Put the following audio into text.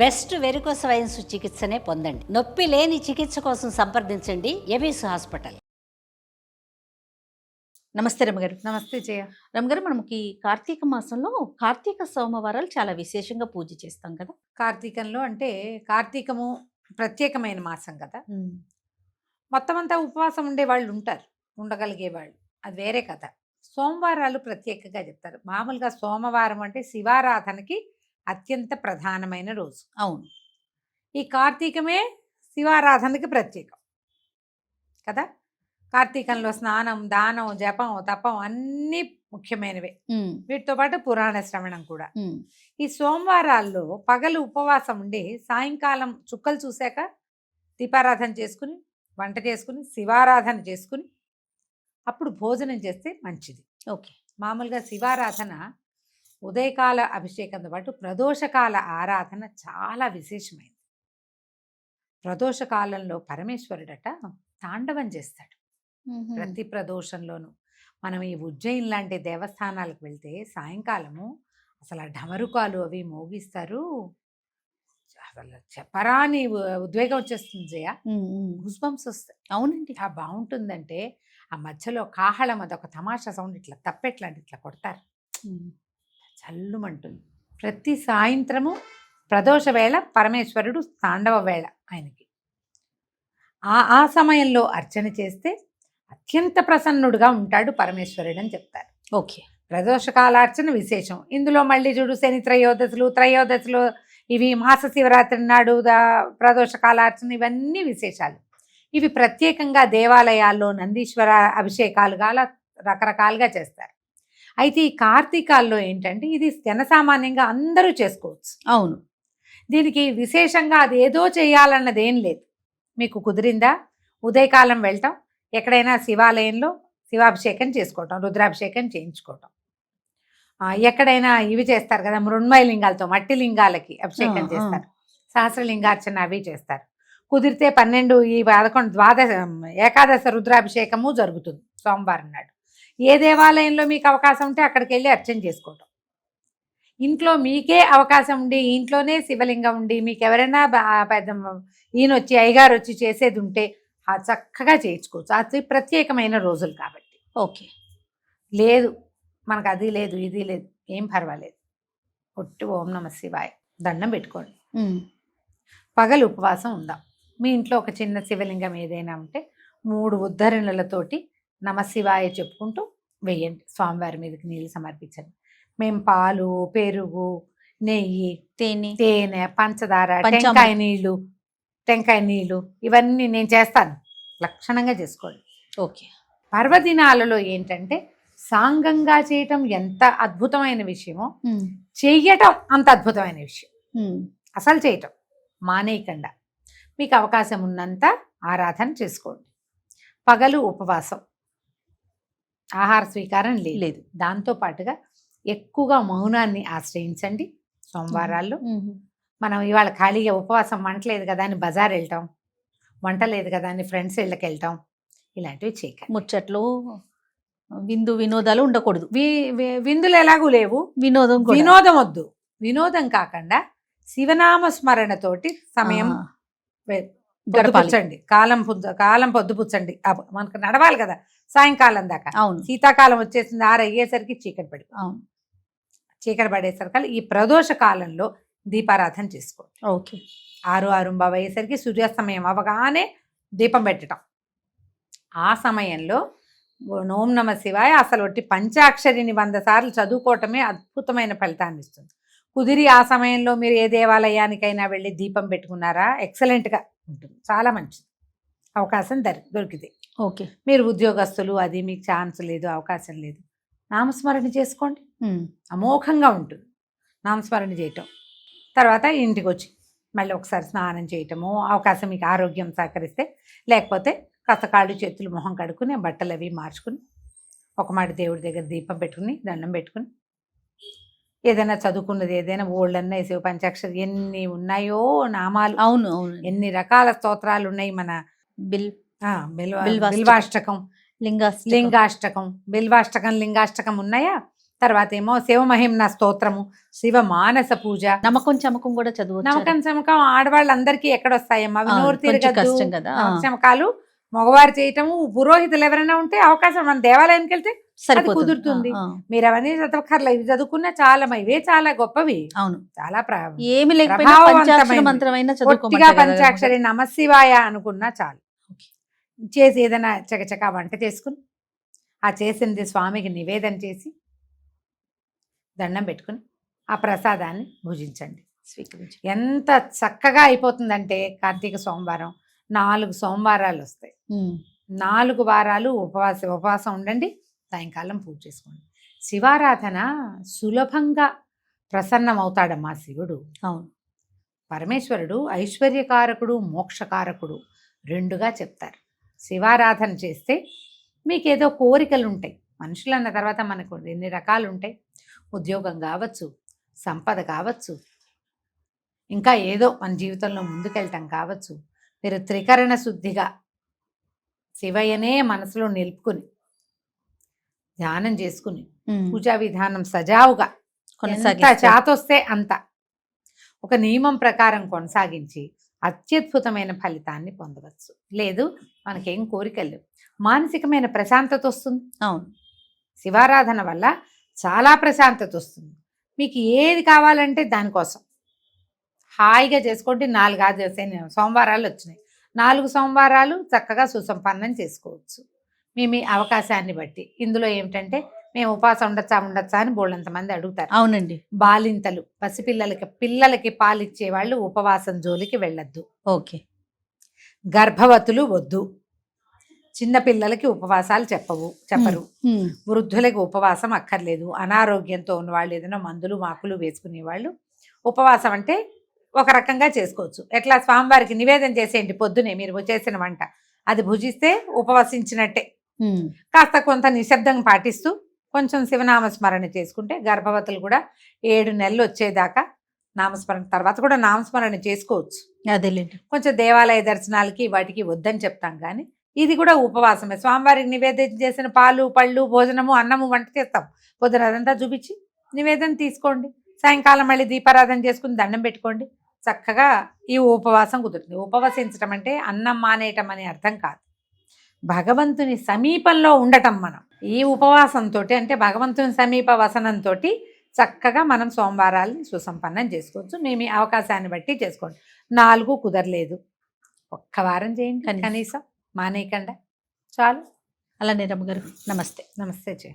Best varicose veins చికిత్సనే పొందండి. నొప్పి లేని చికిత్స కోసం సంప్రదించండి ఎబిస్ హాస్పిటల్. నమస్తే రమగారు. నమస్తే జయ. రమగారు, మనకి కార్తీక మాసంలో కార్తీక సోమవారాలు చాలా విశేషంగా పూజ చేస్తాం కదా. కార్తీకంలో అంటే కార్తీకము ప్రత్యేకమైన మాసం కదా. మొత్తం అంతా ఉపవాసం ఉండే వాళ్ళు ఉంటారు, ఉండగలిగే వాళ్ళు, అది వేరే కథ. సోమవారాలు ప్రత్యేకంగా చెప్తారు. మామూలుగా సోమవారం అంటే శివారాధనకి అత్యంత ప్రధానమైన రోజు. అవును, ఈ కార్తీకమే శివారాధనకి ప్రత్యేకం కదా. కార్తీకంలో స్నానం, దానం, జపం, తపం అన్నీ ముఖ్యమైనవే. వీటితో పాటు పురాణ శ్రవణం కూడా. ఈ సోమవారాల్లో పగలు ఉపవాసం ఉండి సాయంకాలం చుక్కలు చూశాక దీపారాధన చేసుకుని, వంట చేసుకుని, శివారాధన చేసుకుని అప్పుడు భోజనం చేస్తే మంచిది. ఓకే. మామూలుగా శివారాధన ఉదయకాల అభిషేకంతో పాటు ప్రదోషకాల ఆరాధన చాలా విశేషమైనది. ప్రదోషకాలంలో పరమేశ్వరుడట తాండవం చేస్తాడు ప్రతి ప్రదోషంలోనూ. మనం ఈ ఉజ్జయిన్ లాంటి దేవస్థానాలకు వెళ్తే సాయంకాలము అసలు ఆ ఢమరుకాలు అవి మోగిస్తారు. అసలు చెప్పరాని ఉద్వేగం వచ్చేస్తుంది జయ. గుస్బంప్స్ వస్తాయి. అవునండి. ఆ బాగుంటుందంటే ఆ మధ్యలో కాహళం, అదొక తమాషా సౌండ్, ఇట్లా తప్పెట్లాంటి ఇట్లా కొడతారు, చల్లుమంటుంది. ప్రతి సాయంత్రము ప్రదోష వేళ పరమేశ్వరుడు తాండవ వేళ ఆయనకి. ఆ సమయంలో అర్చన చేస్తే అత్యంత ప్రసన్నుడుగా ఉంటాడు పరమేశ్వరుడు అని చెప్తారు. ఓకే. ప్రదోషకాలార్చన విశేషం. ఇందులో మళ్ళీ చూడు శని త్రయోదశులు ఇవి మాస శివరాత్రి నాడు ప్రదోషకాలార్చన, ఇవన్నీ విశేషాలు. ఇవి ప్రత్యేకంగా దేవాలయాల్లో నందీశ్వర అభిషేకాలుగా రకరకాలుగా చేస్తారు. అయితే ఈ కార్తీకాల్లో ఏంటంటే ఇది జనసామాన్యంగా అందరూ చేసుకోవచ్చు. అవును. దీనికి విశేషంగా అది ఏదో చేయాలన్నది ఏం లేదు. మీకు కుదిరిందా ఉదయకాలం వెళ్తాం, ఎక్కడైనా శివాలయంలో శివాభిషేకం చేసుకోవటం, రుద్రాభిషేకం చేయించుకోవటం. ఎక్కడైనా ఇవి చేస్తారు కదా, మృణ్మయ లింగాలతో మట్టి లింగాలకి అభిషేకం చేస్తారు, సహస్రలింగార్చన అవి చేస్తారు. కుదిరితే 12 ఈ 11 ద్వాదశ ఏకాదశ రుద్రాభిషేకము జరుగుతుంది సోమవారం నాడు. ఏ దేవాలయంలో మీకు అవకాశం ఉంటే అక్కడికి వెళ్ళి అర్చన చేసుకోవటం. ఇంట్లో మీకే అవకాశం ఉండి ఇంట్లోనే శివలింగం ఉండి మీకు ఎవరైనా పెద్ద ఈయన వచ్చి అయ్యగారు వచ్చి చేసేది ఉంటే చక్కగా చేయించుకోవచ్చు. అది ప్రత్యేకమైన రోజులు కాబట్టి. ఓకే. లేదు మనకు అది లేదు ఇది లేదు, ఏం పర్వాలేదు, ఒట్టి ఓం నమ శివాయ దండం పెట్టుకోండి. పగలు ఉపవాసం ఉందాం. మీ ఇంట్లో ఒక చిన్న శివలింగం ఏదైనా ఉంటే 3 ఉద్ధరణలతోటి నమశివాయ చెప్పుకుంటూ వేయండి. స్వామివారి మీదకి నీళ్ళు సమర్పించండి. మేము పాలు, పెరుగు, నెయ్యి, తేనె, పంచదార, టెంకాయ నీళ్ళు ఇవన్నీ నేను చేస్తాను. లక్షణంగా చేసుకోండి. ఓకే. పర్వదినాలలో ఏంటంటే సాంగంగా చేయటం ఎంత అద్భుతమైన విషయమో చెయ్యటం అంత అద్భుతమైన విషయం. అసలు చేయటం మానేయకుండా మీకు అవకాశం ఉన్నంత ఆరాధన చేసుకోండి. పగలు ఉపవాసం, ఆహార స్వీకారం లేదు. దాంతోపాటుగా ఎక్కువగా మౌనాన్ని ఆశ్రయించండి. సోమవారాల్లో మనం ఇవాళ ఖాళీగా ఉపవాసం, వంట లేదు కదా అని బజార్ వెళ్ళటం, వంట లేదు కదా అని ఫ్రెండ్స్ ఇళ్ళకి వెళ్ళటం, ఇలాంటివి చేయకండి. ముచ్చట్లు, వినోదాలు ఉండకూడదు. విందులు ఎలాగూ లేవు, వినోదం వద్దు. వినోదం కాకుండా శివనామ స్మరణతోటి సమయం పొద్దుపుచ్చండి. కాలం పొద్దుపుచ్చండి. మనకు నడవాలి కదా సాయంకాలం దాకా. అవును. శీతాకాలం వచ్చేసింది, 6 అయ్యేసరికి చీకటి పడి, అవును, చీకటి పడేసరికి ఈ ప్రదోష కాలంలో దీపారాధన చేసుకోండి. ఓకే. 6:6:15 అయ్యేసరికి సూర్యాస్తమయం అవగానే దీపం పెట్టడం. ఆ సమయంలో ఓం నమ శివాయ అసలు ఒట్టి పంచాక్షరిని 100 సార్లు చదువుకోవటమే అద్భుతమైన ఫలితాన్ని ఇస్తుంది. కుదిరి ఆ సమయంలో మీరు ఏ దేవాలయానికైనా వెళ్ళి దీపం పెట్టుకున్నారా, ఎక్సలెంట్గా ఉంటుంది, చాలా మంచిది. అవకాశం దొరికితే. ఓకే. మీరు ఉద్యోగస్తులు, అది మీకు ఛాన్స్ లేదు, అవకాశం లేదు, నామస్మరణ చేసుకోండి, అమోఘంగా ఉంటుంది నామస్మరణ చేయటం. తర్వాత ఇంటికి వచ్చి మళ్ళీ ఒకసారి స్నానం చేయటము, అవకాశం మీకు ఆరోగ్యం సహకరిస్తే, లేకపోతే కాస్త కాళ్ళు చేతులు మొహం కడుక్కుని బట్టలు అవి మార్చుకుని ఒక మాట దేవుడి దగ్గర దీపం పెట్టుకుని దండం పెట్టుకుని ఏదైనా చదువుకున్నది, ఏదైనా ఓళ్ళన్నా శివ పంచాక్షరి ఎన్ని ఉన్నాయో నామాలు, అవును అవును, ఎన్ని రకాల స్తోత్రాలు ఉన్నాయి. మన బిల్వాష్టకం, లింగాష్టకం, బిల్వాష్టకం, లింగాష్టకం ఉన్నాయా. తర్వాత ఏమో శివమహిమ్న స్తోత్రము, శివ మానస పూజ. నమ్మకం చమకం కూడా చదువు నమ్మకం చమకం ఆడవాళ్ళందరికీ ఎక్కడొస్తాయమ్మా, అవి నోరు తిరగద్దు. కష్టం కదా. చమకాలు మగవారు చేయటము, పురోహితులు ఎవరైనా ఉంటే అవకాశం, మన దేవాలయానికి వెళ్తే అది సరిపోతుంది. కుదురుతుంది. మీరు అవన్నీ చదవకర్లా, ఇవి చదువుకున్నా చాలా, ఇవే చాలా గొప్పవి, అవును. చాలా ఏమి లేకపోయినా పంచాక్షరి మంత్రమైన పూర్తిగా పంచాక్షరి నమశివాయ అనుకున్నా చాలు. చేసి ఏదైనా చకచకా వంట చేసుకుని ఆ చేసింది స్వామికి నివేదన చేసి దండం పెట్టుకుని ఆ ప్రసాదాన్ని భుజించండి. స్వీకరించి ఎంత చక్కగా అయిపోతుందంటే కార్తీక సోమవారం 4 సోమవారాలు వస్తాయి. 4 వారాలు ఉపవాసం ఉండండి, సాయంకాలం పూజ చేసుకోండి. శివారాధన సులభంగా ప్రసన్నమవుతాడమ్మా శివుడు. అవును. పరమేశ్వరుడు ఐశ్వర్యకారకుడు, మోక్షకారకుడు రెండుగా చెప్తారు. శివారాధన చేస్తే మీకేదో కోరికలు ఉంటాయి. మనుషులు అన్న తర్వాత మనకు ఎన్ని రకాలు ఉంటాయి. ఉద్యోగం కావచ్చు, సంపద కావచ్చు, ఇంకా ఏదో మన జీవితంలో ముందుకెళ్ళటం కావచ్చు. మీరు త్రికరణ శుద్ధిగా శివయ్యనే మనసులో నిలుపుకుని ధ్యానం చేసుకుని పూజా విధానం సజావుగా ఎంత చాతొస్తే అంత ఒక నియమం ప్రకారం కొనసాగించి అత్యద్భుతమైన ఫలితాన్ని పొందవచ్చు. లేదు మనకేం కోరికలు, మానసికమైన ప్రశాంతత వస్తుంది. అవును. శివారాధన వల్ల చాలా ప్రశాంతత వస్తుంది. మీకు ఏది కావాలంటే దానికోసం హాయిగా చేసుకోండి. 4 సోమవారాలు వచ్చినాయి, 4 సోమవారాలు చక్కగా సుసంపన్నం చేసుకోవచ్చు మీ అవకాశాన్ని బట్టి. ఇందులో ఏమిటంటే మేము ఉపవాసం ఉండొచ్చా అని బోళ్ళంతమంది అడుగుతారు. అవునండి. బాలింతలు, పిల్లలకి పాలిచ్చే వాళ్ళు ఉపవాసం జోలికి వెళ్ళొద్దు. ఓకే. గర్భవతులు వద్దు. చిన్న పిల్లలకి ఉపవాసాలు చెప్పరు. వృద్ధులకి ఉపవాసం అక్కర్లేదు. అనారోగ్యంతో ఉన్న వాళ్ళు, ఏదైనా మందులు మాకులు వేసుకునే వాళ్ళు ఉపవాసం అంటే ఒక రకంగా చేసుకోవచ్చు. ఎట్లా, స్వామివారికి నివేదన చేసేయండి పొద్దునే మీరు చేసిన వంట, అది భుజిస్తే ఉపవసించినట్టే. కాస్త కొంత నిశ్శబ్దం పాటిస్తూ కొంచెం శివనామస్మరణ చేసుకుంటే, గర్భవతులు కూడా 7 నెలలు వచ్చేదాకా నామస్మరణ, తర్వాత కూడా నామస్మరణ చేసుకోవచ్చు. అదేలేండి. కొంచెం దేవాలయ దర్శనాలకి వాటికి వద్దని చెప్తాం, కానీ ఇది కూడా ఉపవాసమే. స్వామివారికి నివేదన చేసిన పాలు, పళ్ళు, భోజనము, అన్నము వంట చేస్తాం. పొద్దున అదంతా చూపించి నివేదన తీసుకోండి. సాయంకాలం మళ్ళీ దీపారాధన చేసుకుని దండం పెట్టుకోండి. చక్కగా ఈ ఉపవాసం కుదురుతుంది. ఉపవసించడం అంటే అన్నం మానేయటం అనే అర్థం కాదు, భగవంతుని సమీపంలో ఉండటం. మనం ఈ ఉపవాసంతో అంటే భగవంతుని సమీప వసనంతో చక్కగా మనం సోమవారాలని సుసంపన్నం చేసుకోవచ్చు. మీ అవకాశాన్ని బట్టి చేసుకోండి. 4 కుదరలేదు, 1 వారం చేయండి కనీసం, మానేయకుండా చాలు. అలానే రమ్మగారు. నమస్తే. నమస్తే జయ.